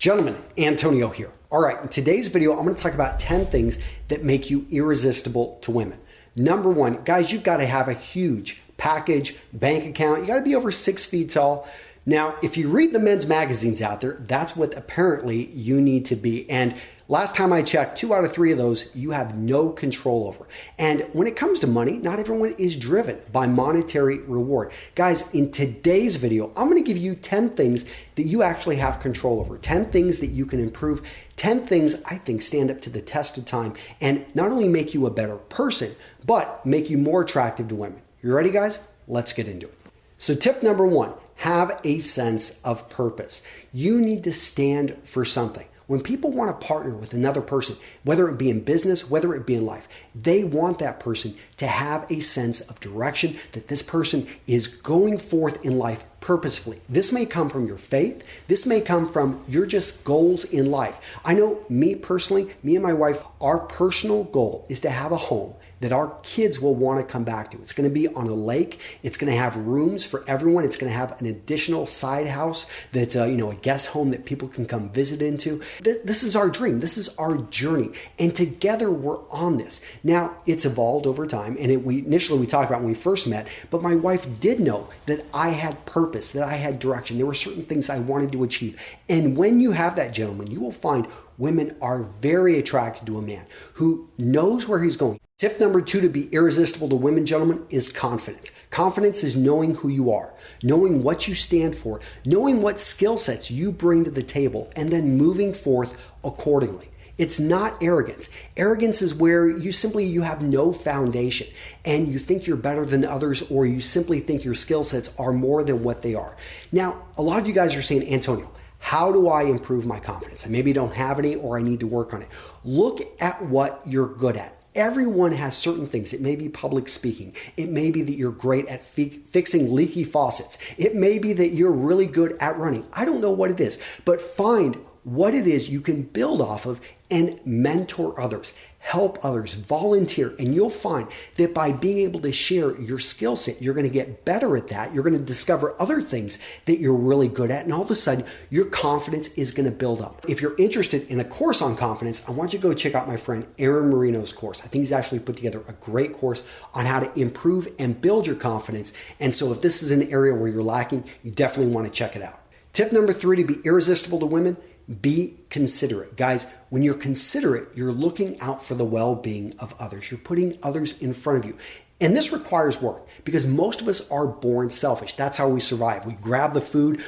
Gentlemen, Antonio here. All right, in today's video, I'm going to talk about 10 things that make you irresistible to women. Number one, guys, you've got to have a huge package, bank account. You got to be over 6 feet tall. Now, if you read the men's magazines out there, that's what apparently you need to be. And last time I checked, 2 out of 3 of those you have no control over. And when it comes to money, not everyone is driven by monetary reward. Guys, in today's video, I'm going to give you 10 things that you actually have control over, 10 things that you can improve, 10 things I think stand up to the test of time and not only make you a better person, but make you more attractive to women. You ready, guys? Let's get into it. So tip number one, have a sense of purpose. You need to stand for something. When people want to partner with another person, whether it be in business, whether it be in life, they want that person to have a sense of direction, that this person is going forth in life purposefully. This may come from your faith. This may come from your just goals in life. I know me personally, me and my wife, our personal goal is to have a home that our kids will want to come back to. It's going to be on a lake. It's going to have rooms for everyone. It's going to have an additional side house that's a guest home that people can come visit into. This is our dream. This is our journey. And together we're on this. Now, it's evolved over time. And initially we talked about when we first met, but my wife did know that I had purpose, that I had direction. There were certain things I wanted to achieve. And when you have that, gentlemen, you will find women are very attracted to a man who knows where he's going. Tip number 2 to be irresistible to women, gentlemen, is confidence. Confidence is knowing who you are, knowing what you stand for, knowing what skill sets you bring to the table, and then moving forth accordingly. It's not arrogance. Arrogance is where you have no foundation and you think you're better than others, or you simply think your skill sets are more than what they are. Now, a lot of you guys are saying, Antonio, how do I improve my confidence? I maybe don't have any, or I need to work on it. Look at what you're good at. Everyone has certain things. It may be public speaking. It may be that you're great at fixing leaky faucets. It may be that you're really good at running. I don't know what it is, but find what it is you can build off of and mentor others, help others, volunteer, and you'll find that by being able to share your skill set, you're going to get better at that. You're going to discover other things that you're really good at, and all of a sudden, your confidence is going to build up. If you're interested in a course on confidence, I want you to go check out my friend Aaron Marino's course. I think he's actually put together a great course on how to improve and build your confidence, and so if this is an area where you're lacking, you definitely want to check it out. Tip number 3 to be irresistible to women, be considerate. Guys, when you're considerate, you're looking out for the well-being of others. You're putting others in front of you. And this requires work because most of us are born selfish. That's how we survive. We grab the food.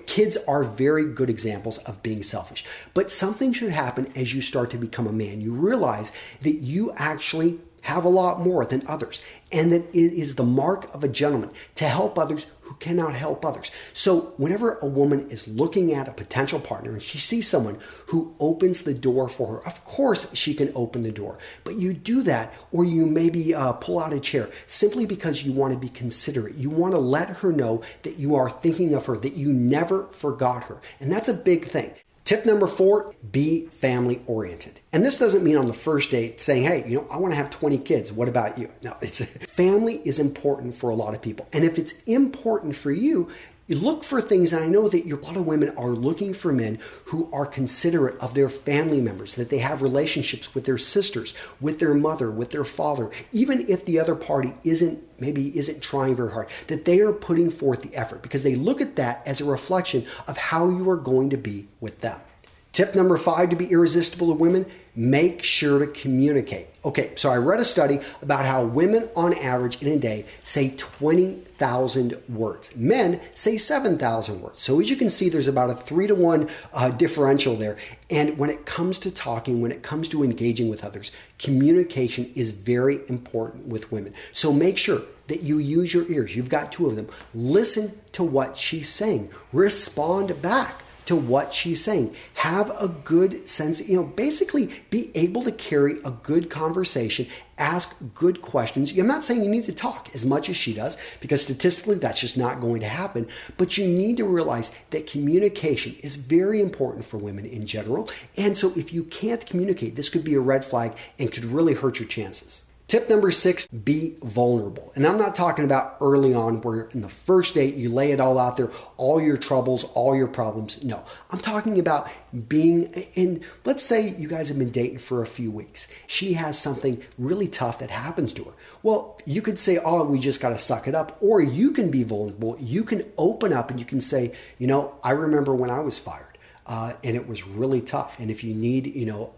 Kids are very good examples of being selfish. But something should happen as you start to become a man. You realize that you actually have a lot more than others, and that it is the mark of a gentleman to help others who cannot help others. So whenever a woman is looking at a potential partner and she sees someone who opens the door for her, of course she can open the door, but you do that, or you maybe pull out a chair simply because you want to be considerate. You want to let her know that you are thinking of her, that you never forgot her, and that's a big thing. Tip number 4, be family oriented. And this doesn't mean on the first date saying, hey, I want to have 20 kids. What about you? No, family is important for a lot of people. And if it's important for you, you look for things, and I know that a lot of women are looking for men who are considerate of their family members, that they have relationships with their sisters, with their mother, with their father, even if the other party isn't trying very hard, that they are putting forth the effort because they look at that as a reflection of how you are going to be with them. Tip number 5 to be irresistible to women, make sure to communicate. Okay, so I read a study about how women on average in a day say 20,000 words. Men say 7,000 words. So as you can see, there's about a 3-to-1 differential there. And when it comes to talking, when it comes to engaging with others, communication is very important with women. So make sure that you use your ears. You've got 2 of them. Listen to what she's saying. Respond back to what she's saying. Have a good sense, basically be able to carry a good conversation, ask good questions. I'm not saying you need to talk as much as she does, because statistically that's just not going to happen, but you need to realize that communication is very important for women in general. And so if you can't communicate, this could be a red flag and could really hurt your chances. Tip number 6, be vulnerable. And I'm not talking about early on where in the first date you lay it all out there, all your troubles, all your problems. No, I'm talking about being in, let's say you guys have been dating for a few weeks. She has something really tough that happens to her. Well, you could say, oh, we just got to suck it up. Or you can be vulnerable. You can open up and you can say, I remember when I was fired. And it was really tough. And if you need,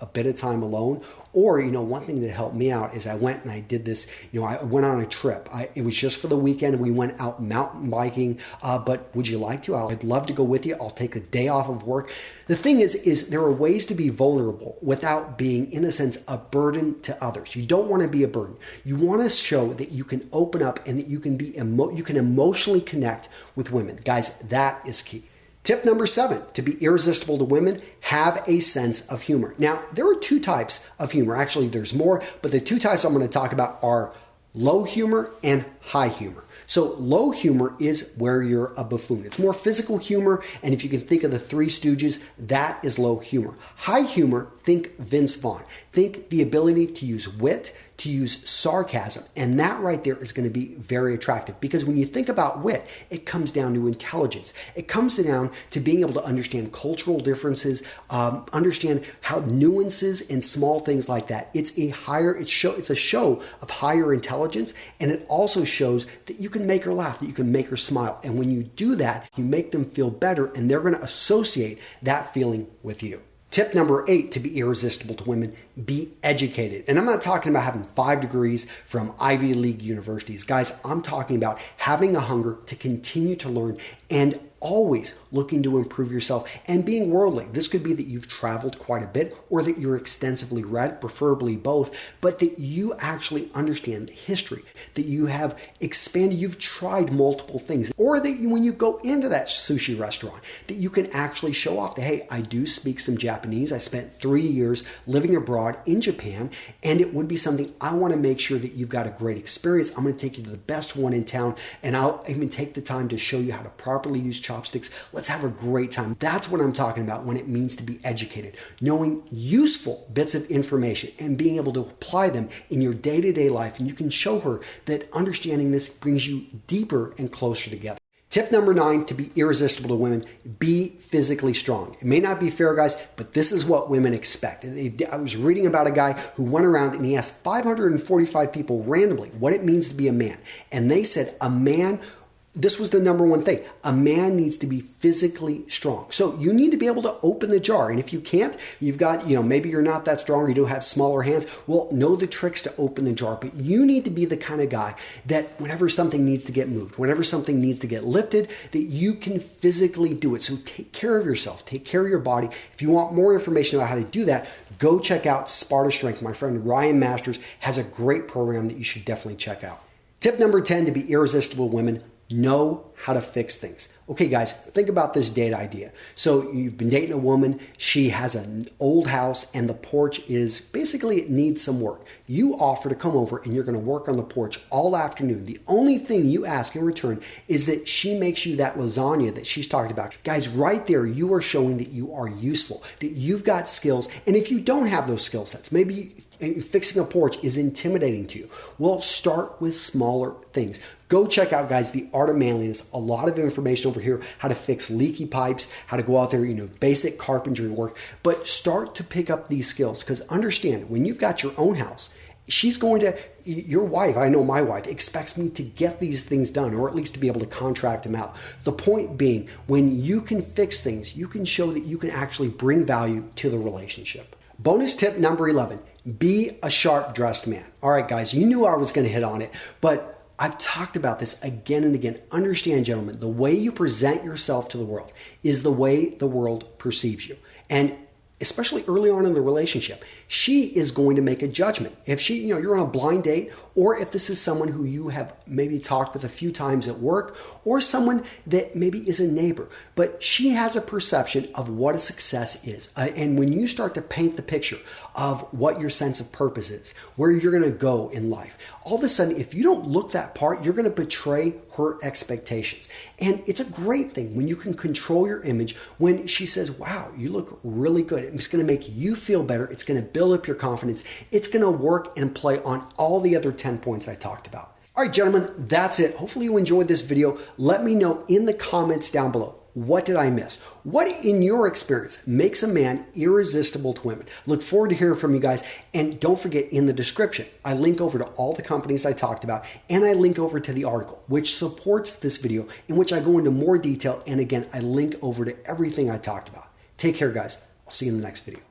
a bit of time alone, or, one thing that helped me out is I went and I did this, I went on a trip. It was just for the weekend. We went out mountain biking, but would you like to? I'd love to go with you. I'll take a day off of work. The thing is there are ways to be vulnerable without being, in a sense, a burden to others. You don't want to be a burden. You want to show that you can open up and that you can you can emotionally connect with women. Guys, that is key. Tip number 7, to be irresistible to women, have a sense of humor. Now, there are 2 types of humor. Actually, there's more, but the 2 types I'm going to talk about are low humor and high humor. So low humor is where you're a buffoon. It's more physical humor, and if you can think of the Three Stooges, that is low humor. High humor, think Vince Vaughn. Think the ability to use wit, to use sarcasm, and that right there is going to be very attractive, because when you think about wit, it comes down to intelligence. It comes down to being able to understand cultural differences, understand how nuances and small things like that. It's a show of higher intelligence, and it also shows that you can make her laugh, that you can make her smile. And when you do that, you make them feel better, and they're going to associate that feeling with you. Tip number 8, to be irresistible to women, be educated. And I'm not talking about having 5 degrees from Ivy League universities. Guys, I'm talking about having a hunger to continue to learn and always looking to improve yourself and being worldly. This could be that you've traveled quite a bit or that you're extensively read, preferably both, but that you actually understand the history, that you have expanded, you've tried multiple things, or that when you go into that sushi restaurant, that you can actually show off that, hey, I do speak some Japanese. I spent 3 years living abroad in Japan, and it would be something I want to make sure that you've got a great experience. I'm going to take you to the best one in town, and I'll even take the time to show you how to properly use chopsticks. Let's have a great time. That's what I'm talking about when it means to be educated, knowing useful bits of information and being able to apply them in your day-to-day life. And you can show her that understanding this brings you deeper and closer together. Tip number 9, to be irresistible to women, be physically strong. It may not be fair, guys, but this is what women expect. I was reading about a guy who went around and he asked 545 people randomly what it means to be a man. And they said a man, this was the number one thing. A man needs to be physically strong. So you need to be able to open the jar. And if you can't, you've got, maybe you're not that strong or you don't have smaller hands. Well, know the tricks to open the jar. But you need to be the kind of guy that whenever something needs to get moved, whenever something needs to get lifted, that you can physically do it. So take care of yourself. Take care of your body. If you want more information about how to do that, go check out Sparta Strength. My friend Ryan Masters has a great program that you should definitely check out. Tip number 10, to be irresistible women, know how to fix things. Okay, guys, think about this date idea. So you've been dating a woman. She has an old house and the porch is basically, it needs some work. You offer to come over and you're going to work on the porch all afternoon. The only thing you ask in return is that she makes you that lasagna that she's talked about. Guys, right there, you are showing that you are useful, that you've got skills. And if you don't have those skill sets, maybe fixing a porch is intimidating to you. Well, start with smaller things. Go check out, guys, The Art of Manliness. A lot of information over here, how to fix leaky pipes, how to go out there, basic carpentry work. But start to pick up these skills, because understand, when you've got your own house, your wife, I know my wife, expects me to get these things done, or at least to be able to contract them out. The point being, when you can fix things, you can show that you can actually bring value to the relationship. Bonus tip number 11, be a sharp dressed man. All right, guys, you knew I was going to hit on it, but I've talked about this again and again. Understand, gentlemen, the way you present yourself to the world is the way the world perceives you. And especially early on in the relationship, she is going to make a judgment. If you're on a blind date, or if this is someone who you have maybe talked with a few times at work, or someone that maybe is a neighbor, but she has a perception of what a success is. And when you start to paint the picture of what your sense of purpose is, where you're going to go in life, all of a sudden, if you don't look that part, you're going to betray her expectations. And it's a great thing when you can control your image, when she says, wow, you look really good. It's going to make you feel better. It's going to build up your confidence. It's going to work and play on all the other 10 points I talked about. All right, gentlemen, that's it. Hopefully you enjoyed this video. Let me know in the comments down below. What did I miss? What, in your experience, makes a man irresistible to women? Look forward to hearing from you guys. And don't forget, in the description, I link over to all the companies I talked about, and I link over to the article, which supports this video, in which I go into more detail. And again, I link over to everything I talked about. Take care, guys. I'll see you in the next video.